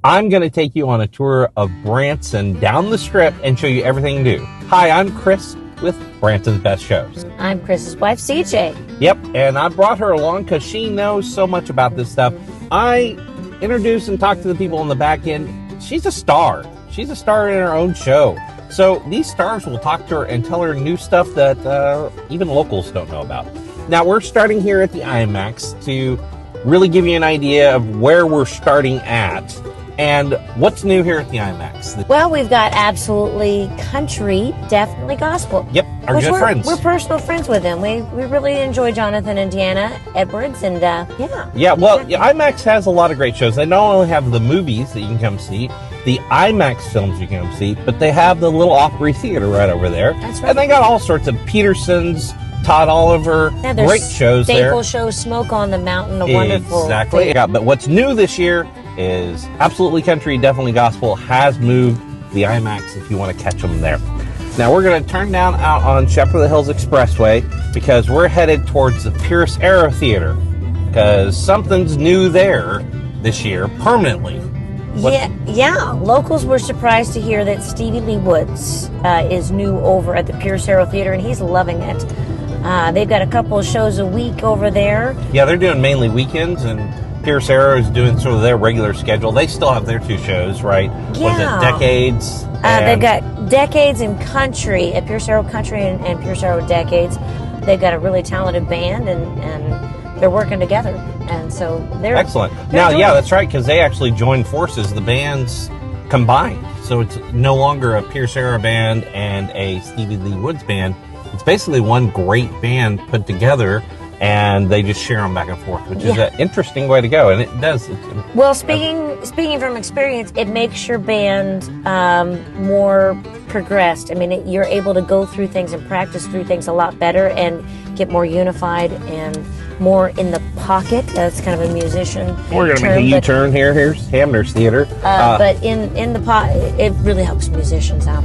I'm going to take you on a tour of Branson down the strip and show you everything new. Hi, I'm Chris with Branson's Best Shows. I'm Chris's wife, CJ. Yep, and I brought her along because she knows so much about this stuff. I introduce and talk to the people on the back end. She's a star. She's a star in her own show. So these stars will talk to her and tell her new stuff that even locals don't know about. Now, we're starting here at the IMAX to really give you an idea of where we're starting at and what's new here at the IMAX. Well, we've got absolutely country, definitely gospel. Yep, our good friends. We're personal friends with them. We really enjoy Jonathan and Deanna Edwards, and yeah. Yeah, well, IMAX has a lot of great shows. They not only have the movies that you can come see, the IMAX films you can come see, but they have the little Opry Theater right over there. That's right. And they got all sorts of Petersons, Todd Oliver, great shows there. Staple shows, Smoke on the Mountain, a wonderful Exactly. Yeah, but what's new this year is absolutely country, definitely gospel, has moved the IMAX if you want to catch them there. Now we're going to turn down out on Shepherd of the Hills Expressway because we're headed towards the Pierce Arrow Theater because something's new there this year permanently. Yeah. Locals were surprised to hear that Stevie Lee Woods is new over at the Pierce Arrow Theater, and he's loving it. They've got a couple of shows a week over there. Yeah, they're doing mainly weekends, and Pierce Arrow is doing sort of their regular schedule. They still have their two shows, right? Yeah. Was it Decades? They've got Decades and Country at Pierce Arrow Country and Pierce Arrow Decades. They've got a really talented band, and they're working together. And so they're excellent. Now, yeah, that's right, because they actually joined forces. The bands combined. So it's no longer a Pierce Arrow band and a Stevie Lee Woods band. It's basically one great band put together, and they just share them back and forth, which is an interesting way to go, and it does. Well, speaking from experience, it makes your band more progressed. I mean, you're able to go through things and practice through things a lot better and get more unified and more in the pocket. That's kind of a musician We're going to make a U-turn here. Here's Hamner's Theater. But in the pot, it really helps musicians out.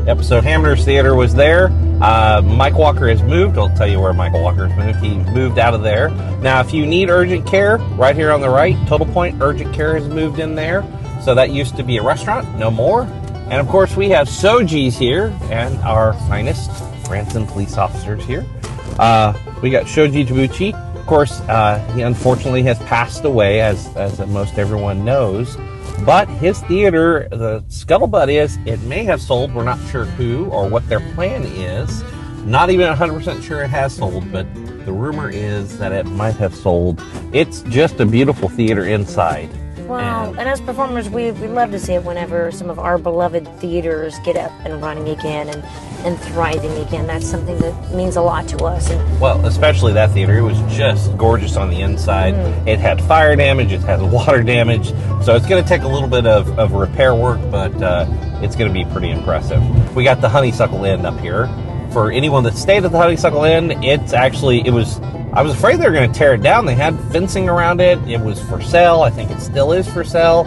Yep, so Hamner's Theater was there. Mike Walker has moved. I'll tell you where Michael Walker has moved. He moved out of there. Now, if you need urgent care, right here on the right, Total Point Urgent Care has moved in there. So that used to be a restaurant, no more. And of course, we have Soji's here and our finest Branson police officers here. We got Shoji Tabuchi. Of course, he unfortunately has passed away, as most everyone knows. But his theater, the scuttlebutt is, it may have sold. We're not sure who or what their plan is. Not even 100% sure it has sold, but the rumor is that it might have sold. It's just a beautiful theater inside. Well, and as performers, we love to see it whenever some of our beloved theaters get up and running again and thriving again. That's something that means a lot to us. And well, especially that theater. It was just gorgeous on the inside. It had fire damage. It had water damage. So it's going to take a little bit of repair work, but it's going to be pretty impressive. We got the Honeysuckle Inn up here. For anyone that stayed at the Honeysuckle Inn, I was afraid they were going to tear it down. They had fencing around it. It was for sale. I think it still is for sale.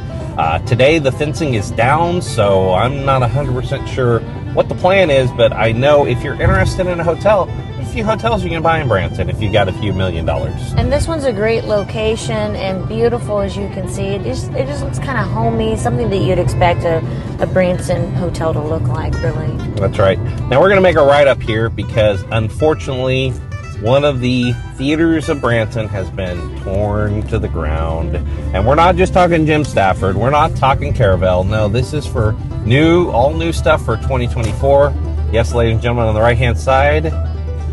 Today, the fencing is down, so I'm not 100% sure what the plan is, but I know if you're interested in a hotel, there's a few hotels you can buy in Branson if you got a few $1 million. And this one's a great location and beautiful, as you can see. It just looks kind of homey, something that you'd expect a Branson hotel to look like, really. That's right. Now, we're going to make a right up here because, unfortunately, one of the theaters of Branson has been torn to the ground. And we're not just talking Jim Stafford. We're not talking Caravel. No, this is for all new stuff for 2024. Yes, ladies and gentlemen, on the right-hand side,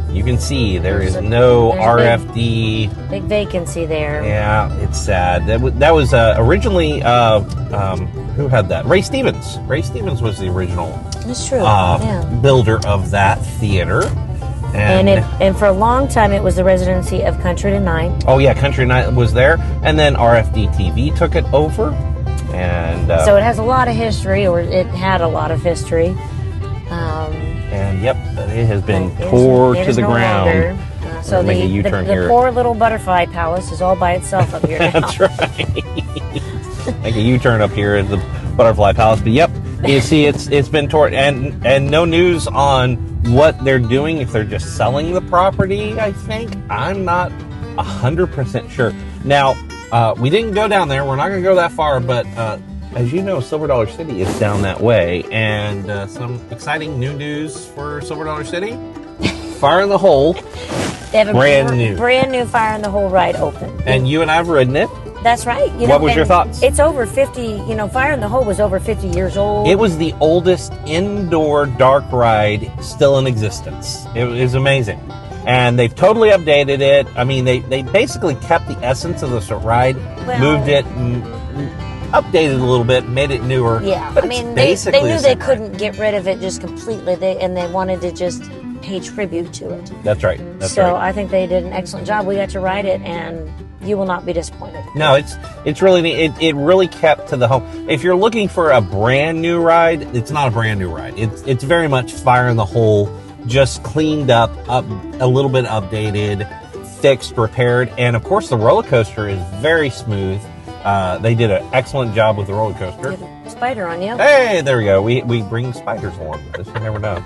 you can see there's no RFD. Big vacancy there. Yeah, it's sad. That was originally, who had that? Ray Stevens. Ray Stevens was the original That's true. builder of that theater. And for a long time, it was the residency of Country Tonight. Oh, yeah, Country Tonight was there. And then RFD TV took it over. And so it has a lot of history, or it had a lot of history. And, yep, it has been tore to the ground. So make a U-turn here. The poor little Butterfly Palace is all by itself up here now. That's right. Make a U-turn up here at the Butterfly Palace. But, yep, you see it's been torn. And no news on what they're doing, if they're just selling the property, I think. I'm not 100% sure. Now, we didn't go down there. We're not going to go that far, but as you know, Silver Dollar City is down that way, and some exciting new news for Silver Dollar City. Fire in the Hole, They have a brand new Fire in the Hole ride open. and you and I've ridden it. That's right. What was your thoughts? It's over 50, Fire in the Hole was over 50 years old. It was the oldest indoor dark ride still in existence. It was amazing. And they've totally updated it. I mean, they basically kept the essence of this ride, moved it, updated a little bit, made it newer. Yeah, but I mean, they knew they couldn't get rid of it just completely, and they wanted to just pay tribute to it. That's right. So I think they did an excellent job. We got to ride it, and you will not be disappointed. No, it's really neat. It really kept to the home. If you're looking for a brand new ride, it's not a brand new ride. It's very much Fire in the Hole, just cleaned up a little bit updated, fixed, repaired, and of course the roller coaster is very smooth. They did an excellent job with the roller coaster. You have a spider on you. Hey, there we go. We bring spiders along with us. You never know.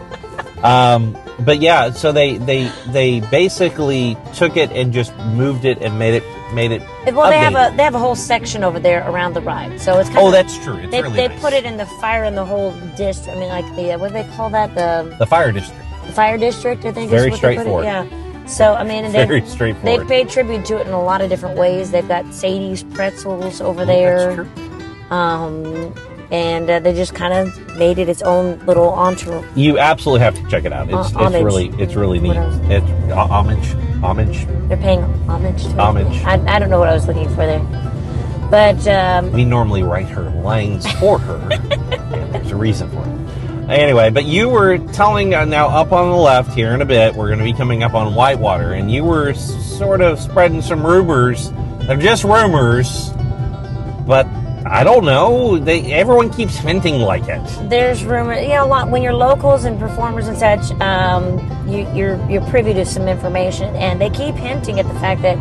But yeah, so they basically took it and just moved it and made it. Well, updated. they have a whole section over there around the ride, so it's kind of. That's true. It's they really they nice. put it in the Fire in the Hole district. I mean, like what do they call that? The fire district. The fire district, I think. Very is what they put it. straightforward. Yeah. So I mean, Very they straightforward. paid tribute to it in a lot of different ways. They've got Sadie's pretzels over there. That's true. And they just kind of made it its own little entourage. You absolutely have to check it out. It's really neat. It's homage. They're paying homage to it. Homage. I don't know what I was looking for there. But We normally write her lines for her. And there's a reason for it. Anyway, but you were telling now up on the left here in a bit, we're going to be coming up on Whitewater, and you were sort of spreading some rumors. They're just rumors, but I don't know. Everyone keeps hinting like it. there's rumor, a lot when you're locals and performers and such. You're privy to some information, and they keep hinting at the fact that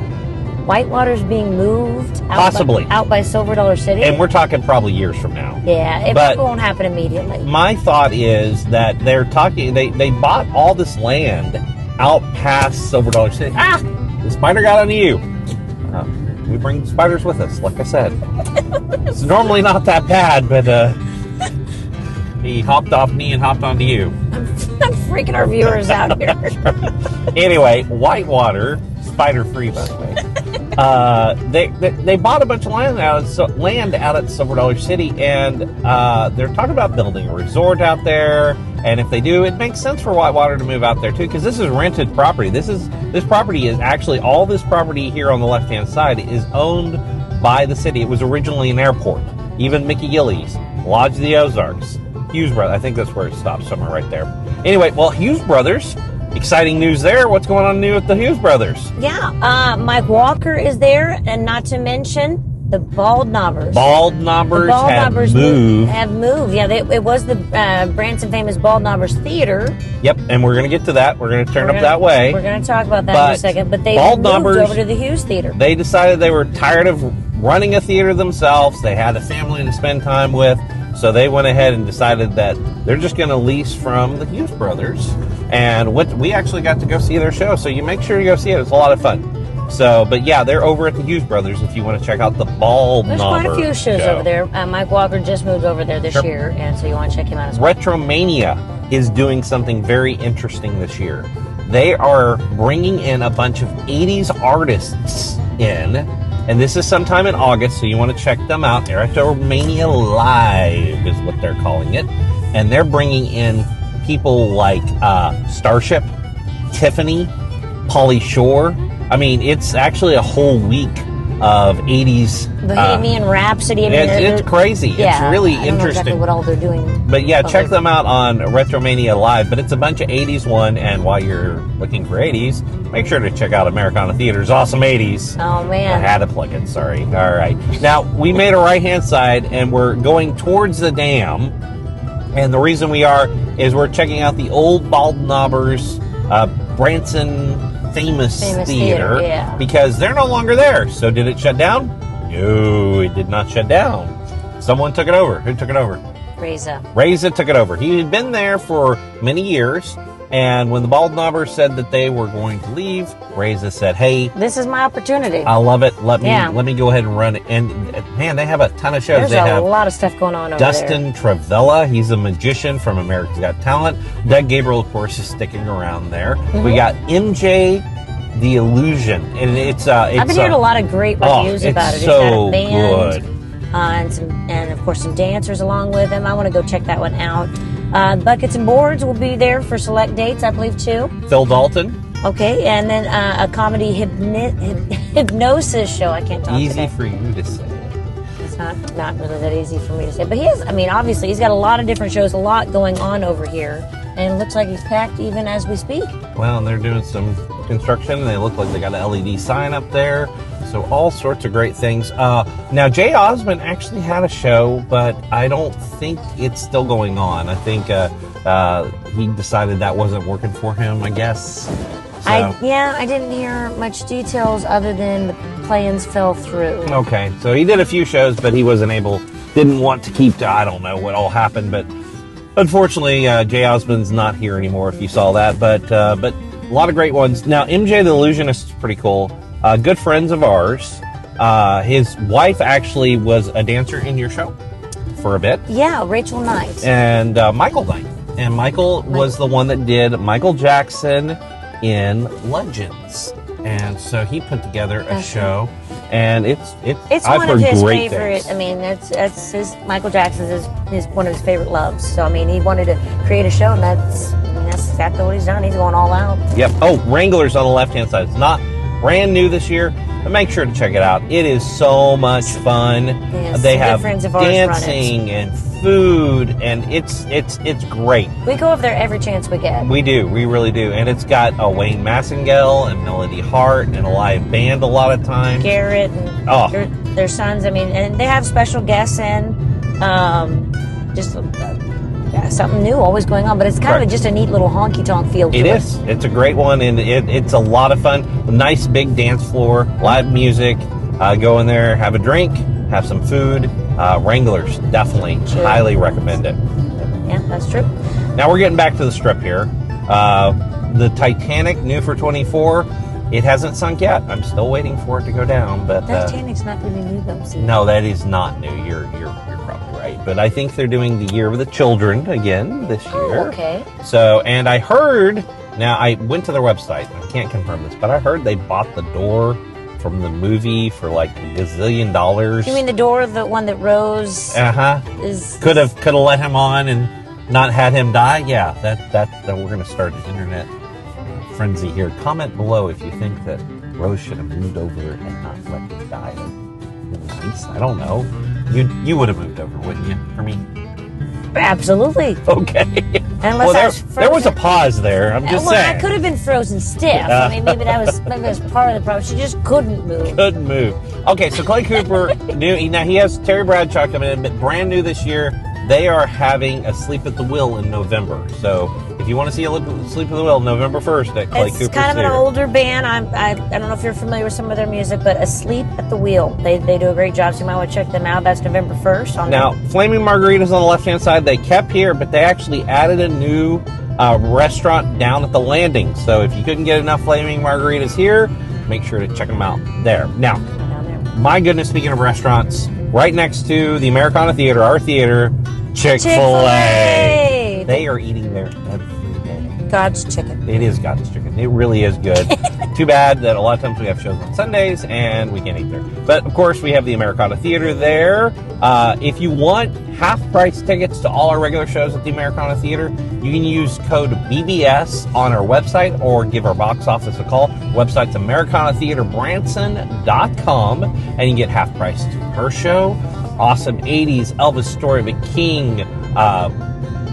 Whitewater's being moved Possibly. out by Silver Dollar City. And we're talking probably years from now. Yeah, it But- won't happen immediately. My thought is that they're talking. They bought all this land out past Silver Dollar City. Ah, the spider got onto you. We bring spiders with us, like I said. It's normally not that bad, but he hopped off me and hopped onto you. I'm freaking our viewers out here. Anyway, Whitewater, spider free, by the way. They bought a bunch of land out at Silver Dollar City, and they're talking about building a resort out there. And if they do, it makes sense for Whitewater to move out there too, because this is rented property. This property is actually, all this property here on the left-hand side is owned by the city. It was originally an airport. Even Mickey Gilley's, Lodge of the Ozarks, Hughes Brothers. I think that's where it stops, somewhere right there. Anyway, well, Hughes Brothers, exciting news there. What's going on new with the Hughes Brothers? Yeah, Mike Walker is there, and not to mention the Bald Knobbers. Bald Knobbers have moved. Have moved. Yeah, it was the Branson famous Bald Knobbers Theater. Yep, and we're going to get to that. We're going to turn up that way. We're going to talk about that in a second. But they moved over to the Hughes Theater. They decided they were tired of running a theater themselves. They had a family to spend time with. So they went ahead and decided that they're just going to lease from the Hughes Brothers. And we actually got to go see their show. So you make sure you go see it. It's a lot of fun. So, but yeah, they're over at the Hughes Brothers if you want to check out the Bald There's Knobber quite a few shows show. over there. Mike Walker just moved over there this year, and so you want to check him out as well. Retromania is doing something very interesting this year. They are bringing in a bunch of 80s artists in, and this is sometime in August, so you want to check them out. Retromania Live is what they're calling it. And they're bringing in people like Starship, Tiffany, Pauly Shore. I mean, it's actually a whole week of 80s. Bohemian Rhapsody. I mean, it's crazy. Yeah, it's really I don't know interesting. exactly what all they're doing. But yeah, check them out on Retromania Live. But it's a bunch of 80s one, and while you're looking for 80s, make sure to check out Americana Theater's Awesome 80s. Oh, man. I had to plug it, sorry. All right. Now, we made a right-hand side, and we're going towards the dam. And the reason we are is we're checking out the old Bald Knobbers Branson famous theater, yeah. Because they're no longer there. So did it shut down? No, it did not shut down. Someone took it over. Who took it over? Razza. Razza took it over. He had been there for many years, And when the Bald Knobbers said that they were going to leave, Razza said, "Hey, this is my opportunity. I love it. Let me go ahead and run it." And man, they have a ton of shows. There's They have a lot of stuff going on over Dustin Travella, he's a magician from America's Got Talent. Doug Gabriel, of course, is sticking around there. We got MJ the Illusion, and it's I've been hearing a lot of great reviews about it. So it's got a band, good. and of course some dancers along with him. I want to go check that one out. Buckets and Boards will be there for select dates, I believe, too. Phil Dalton. Okay, and then a comedy hypnosis show. I can't talk Easy today. for you to say. It's not really that easy for me to say. But he has, I mean, obviously, he's got a lot of different shows, a lot going on over here. And it looks like he's packed even as we speak. Well, and they're doing some construction. They look like they got an LED sign up there. So all sorts of great things. Now, Jay Osmond actually had a show, but I don't think it's still going on. I think he decided that wasn't working for him, I guess. So. I didn't hear much details other than the plans fell through. Okay, so he did a few shows, but he didn't want to keep, I don't know what all happened, but unfortunately, Jay Osmond's not here anymore, if you saw that, but a lot of great ones. Now, MJ the Illusionist is pretty cool. Good friends of ours. His wife actually was a dancer in your show for a bit. Yeah, Rachel Knight. And Michael Knight. And Michael was the one that did Michael Jackson in Legends. And so he put together a show, and it's I've one of heard his great favorite. things. I mean, that's his Michael Jackson's is one of his favorite loves. So I mean, he wanted to create a show, and that's exactly what he's done. He's going all out. Yep. Oh, Wranglers on the left-hand side. It's not brand new this year, but make sure to check it out. It is so much fun. Yes, they have friends of ours dancing and food, and it's great. We go over there every chance we get. We do. We really do. And it's got a Wayne Massengale and Melody Hart and a live band a lot of times. Garrett and their sons. I mean, and they have special guests and just something new always going on. But it's kind of just a neat little honky-tonk feel to it. It is. It's a great one, and it's a lot of fun. A nice big dance floor, live music. Go in there, have a drink, have some food. Wranglers, definitely. Highly recommend it. Yeah, that's true. Now we're getting back to the Strip here. The Titanic, new for 24. It hasn't sunk yet. I'm still waiting for it to go down. But Titanic's not really new, though. See? No, that is not new. You're probably right. But I think they're doing the Year of the Children again this year. Oh, okay. So, and I heard. Now I went to their website. I can't confirm this, but I heard they bought the door from the movie for like $1 gazillion. You mean the door, the one that Rose could have let him on and not had him die? Yeah, that we're gonna start an internet frenzy here. Comment below if you think that Rose should have moved over and not let him die. Nice. I don't know. You would have moved over, wouldn't you? For me. Absolutely. Okay. Unless there was a pause there. I'm just saying. I could have been frozen stiff. I mean, maybe that was part of the problem. She just couldn't move. Couldn't move. Okay, so Clay Cooper, now he has Terry Bradshaw coming in, but brand new this year. They are having a Sleep at the Wheel in November. So if you want to see a Sleep at the Wheel, November 1st at Clay Cooper's It's kind of an Theater. older band. I don't know if you're familiar with some of their music, but Asleep at the Wheel. They do a great job, so you might want to check them out. That's November 1st. Now, Flaming Margaritas on the left-hand side, they kept here, but they actually added a new restaurant down at the landing. So if you couldn't get enough Flaming Margaritas here, make sure to check them out there. Now, my goodness, speaking of restaurants, right next to the Americana Theater, our theater, Chick-fil-A. They are eating there every day. God's chicken. It is God's chicken. It really is good. Too bad that a lot of times we have shows on Sundays and we can't eat there. But, of course, we have the Americana Theater there. If you want half-price tickets to all our regular shows at the Americana Theater, you can use code BBS on our website or give our box office a call. Website's AmericanaTheaterBranson.com, and you can get half-price to her show. Awesome 80s, Elvis Story of a King,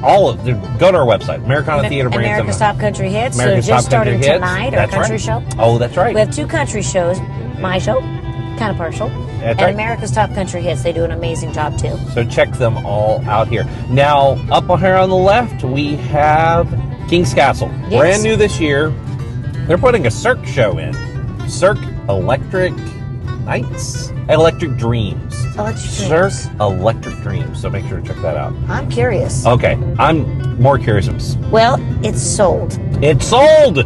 all of them. Go to our website, Americana Theater Branson. America's Top Country Hits. America's So just Top Country starting Hits. tonight, our That's country right. show. Oh, that's right. We have 2 country shows. My show, kind of partial. That's and right. America's Top Country Hits. They do an amazing job, too. So check them all out here. Now, up here on the left, we have King's Castle. Yes. Brand new this year. They're putting a Cirque show in. Cirque Electric Nights? Electric Dreams. Sir Electric Dreams. So make sure to check that out. I'm curious. Okay, I'm more curious. Well, it's sold. It's sold.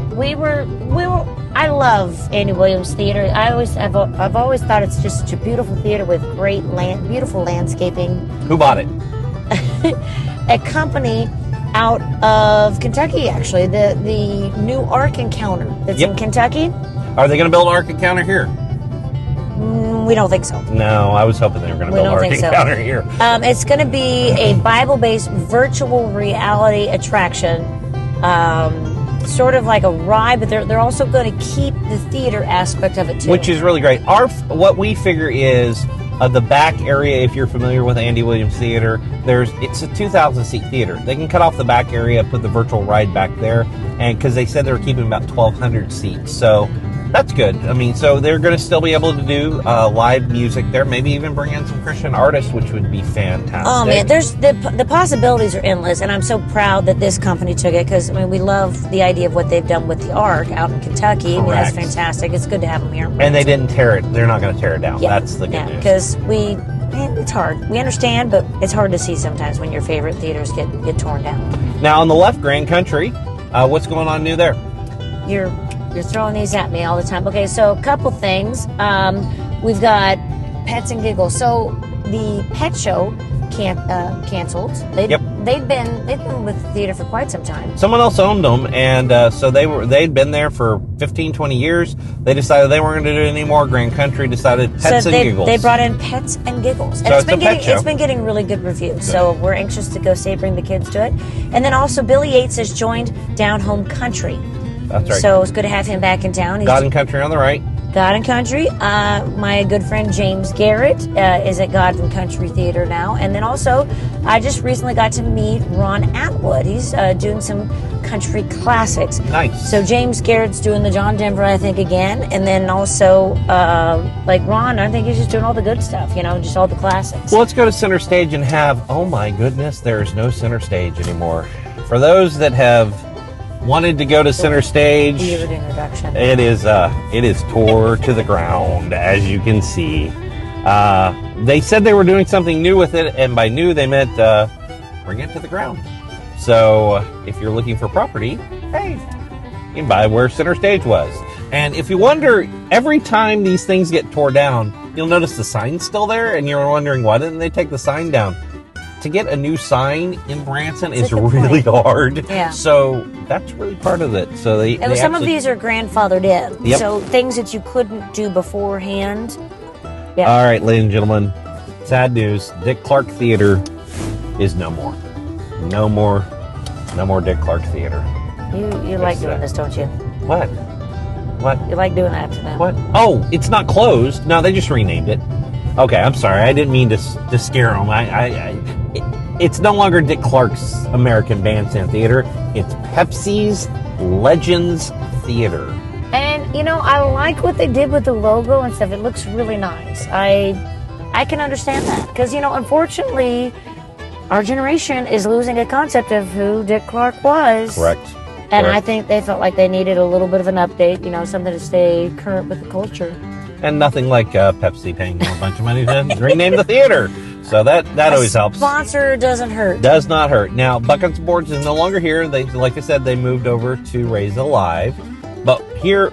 I love Andy Williams Theater. I've always thought it's just such a beautiful theater with great beautiful landscaping. Who bought it? A company out of Kentucky, actually. The new Ark Encounter that's in Kentucky. Are they going to build Ark Encounter here? We don't think so. No, I was hoping they were going to build Ark Encounter here. It's going to be a Bible-based virtual reality attraction. Sort of like a ride, but they're also going to keep the theater aspect of it too, which is really great. What we figure is the back area. If you're familiar with Andy Williams Theater, it's a 2,000 seat theater. They can cut off the back area, put the virtual ride back there, and because they said they were keeping about 1,200 seats, so that's good. I mean, so they're going to still be able to do live music there, maybe even bring in some Christian artists, which would be fantastic. Oh man, there's the possibilities are endless, and I'm so proud that this company took it, because I mean, we love the idea of what they've done with the Ark out in Kentucky. I mean, that's fantastic. It's good to have them here. And they didn't tear it. They're not going to tear it down. That's the good news. Because it's hard. We understand, but it's hard to see sometimes when your favorite theaters get torn down. Now on the left, Grand Country. What's going on new there? You're throwing these at me all the time. Okay, so a couple things. We've got Pets and Giggles. So the pet show canceled. They've been with the theater for quite some time. Someone else owned them, and so they'd been there for 15, 20 years. They decided they weren't going to do it anymore. Grand Country decided Pets and Giggles. They brought in Pets and Giggles. And it's been getting really good reviews. Good. So we're anxious to go see it, bring the kids to it. And then also Billy Yates has joined Down Home Country. That's right. So it's good to have him back in town. God and Country on the right. God and Country. My good friend James Garrett is at God and Country Theater now. And then also, I just recently got to meet Ron Atwood. He's doing some country classics. Nice. So James Garrett's doing the John Denver, I think, again. And then also, like Ron, I think he's just doing all the good stuff, just all the classics. Well, let's go to Center Stage and oh my goodness, there's no Center Stage anymore. For those that have wanted to go to Center Stage, weird introduction. It is tore to the ground, as you can see. They said they were doing something new with it, and by new they meant bring it to the ground. So if you're looking for property, hey, you can buy where Center Stage was. And if you wonder, every time these things get tore down, you'll notice the sign's still there, and you're wondering why didn't they take the sign down? To get a new sign in Branson is really hard. Yeah. So that's really part of it. So some of these are grandfathered in. Yep. So things that you couldn't do beforehand. Yeah. All right, ladies and gentlemen, sad news. Dick Clark Theater is no more. No more Dick Clark Theater. You like doing this, don't you? What? You like doing that to them? What? Oh, it's not closed. No, they just renamed it. Okay, I'm sorry. I didn't mean to scare them. It's no longer Dick Clark's American Bandstand Theater. It's Pepsi's Legends Theater. And, I like what they did with the logo and stuff. It looks really nice. I can understand that. Because, unfortunately, our generation is losing a concept of who Dick Clark was. Correct. And I think they felt like they needed a little bit of an update, something to stay current with the culture. And nothing like Pepsi paying them a bunch of money to rename the theater. So that always helps. Sponsor doesn't hurt. Does not hurt. Now, Buckets and Boards is no longer here. Like I said, they moved over to Razza Live. But here,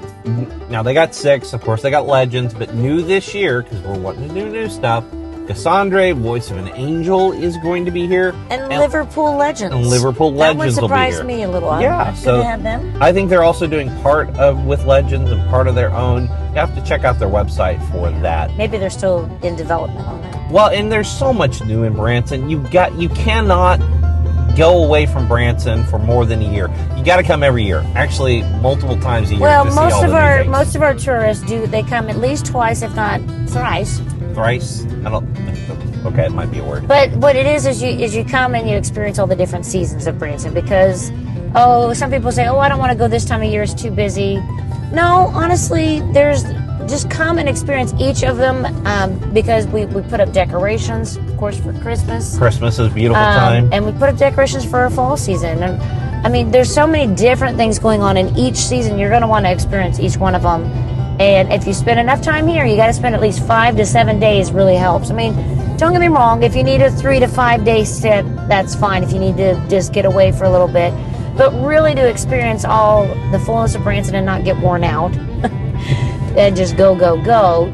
now they got 6. Of course, they got Legends. But new this year, because we're wanting to do new stuff, Cassandra, Voice of an Angel, is going to be here. And Liverpool Legends. And Liverpool Legends will be here. That one surprised me a little. Yeah. So have them. I think they're also doing part with Legends and part of their own. You have to check out their website for that. Maybe they're still in development on that. Well, and there's so much new in Branson. You cannot go away from Branson for more than a year. You got to come every year. Actually, multiple times a year. Well, to see all the new things. most of our tourists they come at least twice, if not thrice. Thrice? I don't. Okay, it might be a word. But what it is you come and you experience all the different seasons of Branson, because some people say, I don't want to go this time of year, it's too busy. No, honestly, just come and experience each of them, because we put up decorations, of course, for Christmas. Christmas is a beautiful time. And we put up decorations for our fall season. And I mean, there's so many different things going on in each season. You're going to want to experience each one of them. And if you spend enough time here, you got to spend at least 5 to 7 days. Really helps. I mean, don't get me wrong. If you need a 3 to 5 day stint, that's fine. If you need to just get away for a little bit, but really to experience all the fullness of Branson and not get worn out and just go,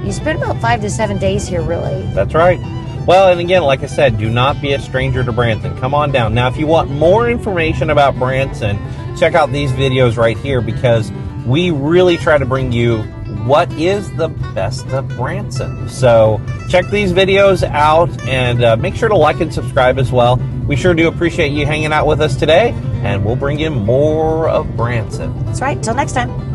you spend about 5 to 7 days here, really. That's right. Well, and again, like I said, do not be a stranger to Branson. Come on down. Now, if you want more information about Branson, check out these videos right here, because we really try to bring you what is the best of Branson. So check these videos out, and make sure to like and subscribe as well. We sure do appreciate you hanging out with us today, and we'll bring you more of Branson. That's right. Till next time.